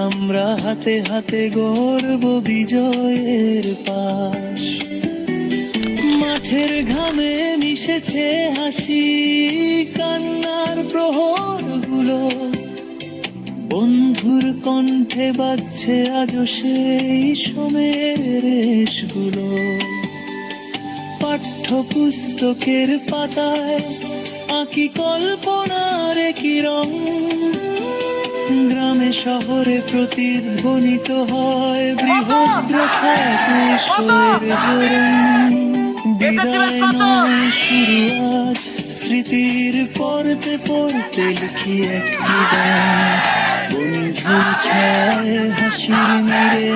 আমরা হাতে হাতে গড়ব বিজয়ের পাশ। মাঠের ঘামে মিশেছে হাসি, কান্নার প্রহরগুলো, বন্ধুর কণ্ঠে বাজছে আজও সেই সময়ের রেশগুলো। পাঠ্যপুস্তকের পাতায় আঁকি কল্পনার কি রং, গ্রামে শহরে প্রতিধ্বনিত হয় বৃহদ্রথায় জোরণ। বিদায় নয় শুরু আজ, স্মৃতির পড়তে পড়তে লিখি একটি গান। বন্ধুর ছায় হাসির মেরে